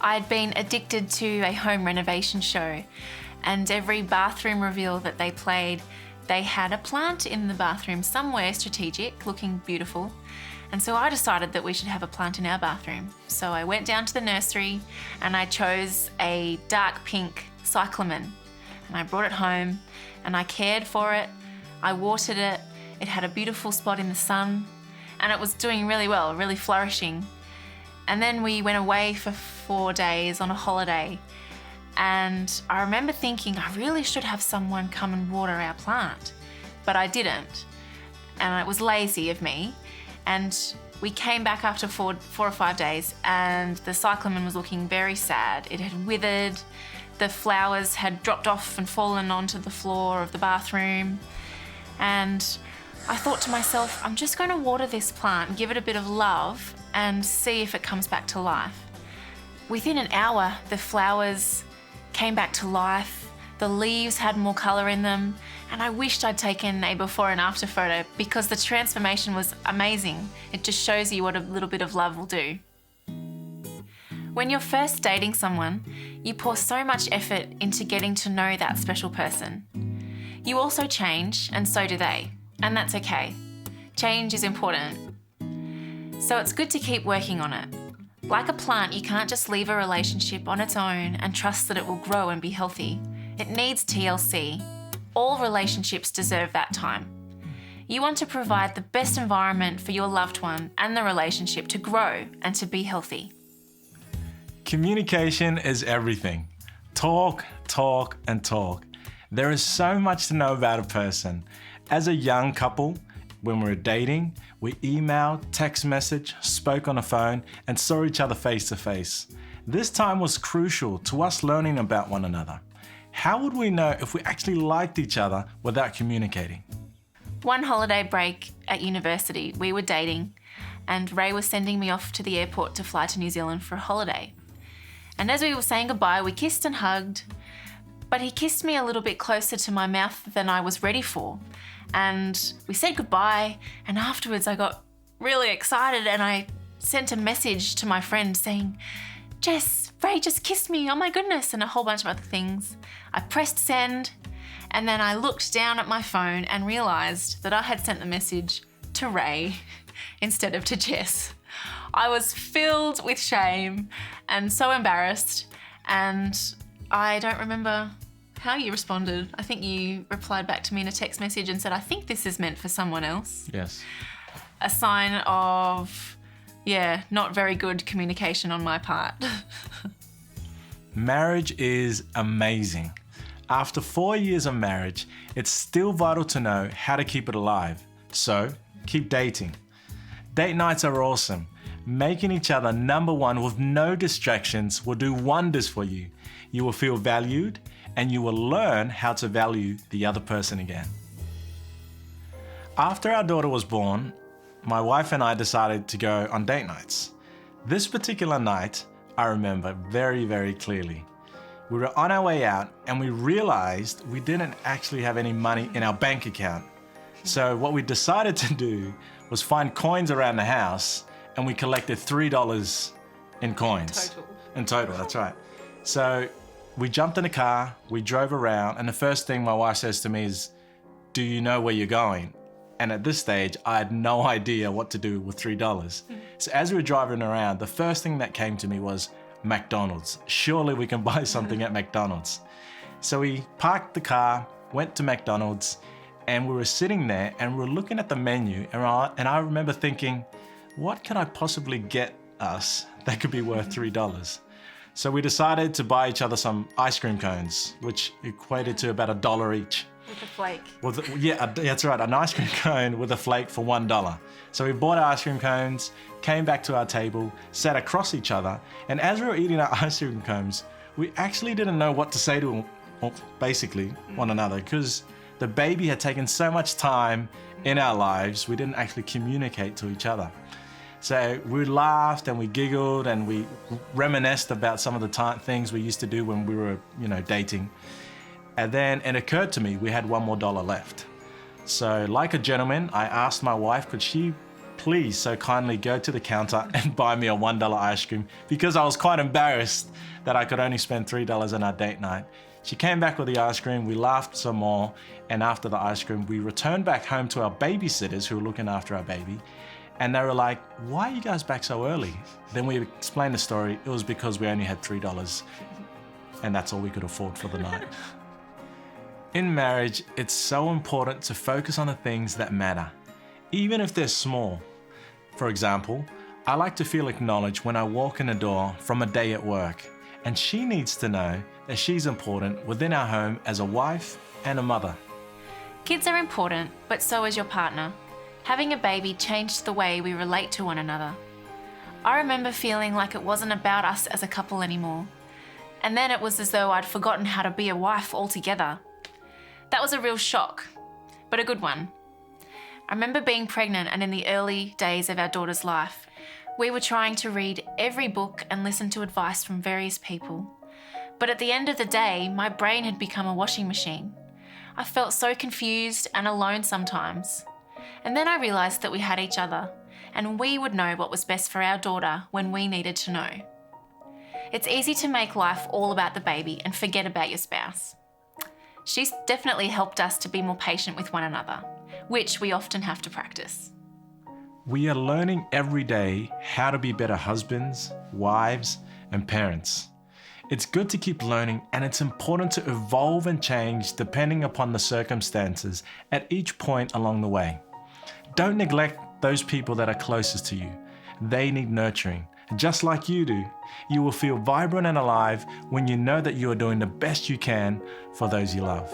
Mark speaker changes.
Speaker 1: I'd been addicted to a home renovation show, and every bathroom reveal that they played, they had a plant in the bathroom somewhere strategic, looking beautiful. And so I decided that we should have a plant in our bathroom. So I went down to the nursery and I chose a dark pink cyclamen. And I brought it home and I cared for it. I watered it. It had a beautiful spot in the sun and it was doing really well, really flourishing. And then we went away for 4 days on a holiday. And I remember thinking I really should have someone come and water our plant, but I didn't. And it was lazy of me. And we came back after 4 or 5 days and the cyclamen was looking very sad. It had withered, the flowers had dropped off and fallen onto the floor of the bathroom. And I thought to myself, I'm just going to water this plant, give it a bit of love and see if it comes back to life. Within an hour, the flowers came back to life, the leaves had more colour in them, and I wished I'd taken a before and after photo because the transformation was amazing. It just shows you what a little bit of love will do. When you're first dating someone, you pour so much effort into getting to know that special person. You also change, and so do they, and that's okay. Change is important. So it's good to keep working on it. Like a plant, you can't just leave a relationship on its own and trust that it will grow and be healthy. It needs TLC. All relationships deserve that time. You want to provide the best environment for your loved one and the relationship to grow and to be healthy.
Speaker 2: Communication is everything. Talk, talk, and talk. There is so much to know about a person. As a young couple, when we were dating, we emailed, text message, spoke on the phone, and saw each other face to face. This time was crucial to us learning about one another. How would we know if we actually liked each other without communicating?
Speaker 1: One holiday break at university, we were dating, and Ray was sending me off to the airport to fly to New Zealand for a holiday. And as we were saying goodbye, we kissed and hugged, but he kissed me a little bit closer to my mouth than I was ready for. And we said goodbye, and afterwards I got really excited and I sent a message to my friend saying, Jess, Ray just kissed me, oh my goodness, and a whole bunch of other things. I pressed send, and then I looked down at my phone and realised that I had sent the message to Ray instead of to Jess. I was filled with shame and so embarrassed, and I don't remember how you responded. I think you replied back to me in a text message and said, I think this is meant for someone else.
Speaker 2: Yes.
Speaker 1: A sign of, not very good communication on my part.
Speaker 2: Marriage is amazing. After 4 years of marriage, it's still vital to know how to keep it alive. So, keep dating. Date nights are awesome. Making each other number one with no distractions will do wonders for you. You will feel valued and you will learn how to value the other person again. After our daughter was born, my wife and I decided to go on date nights. This particular night, I remember very, very clearly. We were on our way out and we realized we didn't actually have any money in our bank account. So what we decided to do was find coins around the house and we collected $3 in coins. In total, that's right. So we jumped in the car, we drove around, and the first thing my wife says to me is, do you know where you're going? And at this stage, I had no idea what to do with $3. So as we were driving around, the first thing that came to me was McDonald's. Surely we can buy something at McDonald's. So we parked the car, went to McDonald's, and we were sitting there and we were looking at the menu, and I remember thinking, what can I possibly get us that could be worth $3? So we decided to buy each other some ice cream cones, which equated to about $1 each.
Speaker 1: With a flake.
Speaker 2: That's right, an ice cream cone with a flake for $1. So we bought our ice cream cones, came back to our table, sat across each other, and as we were eating our ice cream cones, we actually didn't know what to say to one another, because the baby had taken so much time in our lives, we didn't actually communicate to each other. So we laughed and we giggled and we reminisced about some of the things we used to do when we were, dating. And then it occurred to me we had $1 more left. So like a gentleman, I asked my wife, could she please so kindly go to the counter and buy me a $1 ice cream because I was quite embarrassed that I could only spend $3 on our date night. She came back with the ice cream, we laughed some more, and after the ice cream, we returned back home to our babysitters who were looking after our baby. And they were like, why are you guys back so early? Then we explained the story. It was because we only had $3 and that's all we could afford for the night. In marriage, it's so important to focus on the things that matter, even if they're small. For example, I like to feel acknowledged when I walk in the door from a day at work, and she needs to know that she's important within our home as a wife and a mother.
Speaker 1: Kids are important, but so is your partner. Having a baby changed the way we relate to one another. I remember feeling like it wasn't about us as a couple anymore. And then it was as though I'd forgotten how to be a wife altogether. That was a real shock, but a good one. I remember being pregnant and in the early days of our daughter's life, we were trying to read every book and listen to advice from various people. But at the end of the day, my brain had become a washing machine. I felt so confused and alone sometimes. And then I realised that we had each other, and we would know what was best for our daughter when we needed to know. It's easy to make life all about the baby and forget about your spouse. She's definitely helped us to be more patient with one another, which we often have to practice.
Speaker 2: We are learning every day how to be better husbands, wives, and parents. It's good to keep learning, and it's important to evolve and change depending upon the circumstances at each point along the way. Don't neglect those people that are closest to you. They need nurturing. Just like you do, you will feel vibrant and alive when you know that you are doing the best you can for those you love.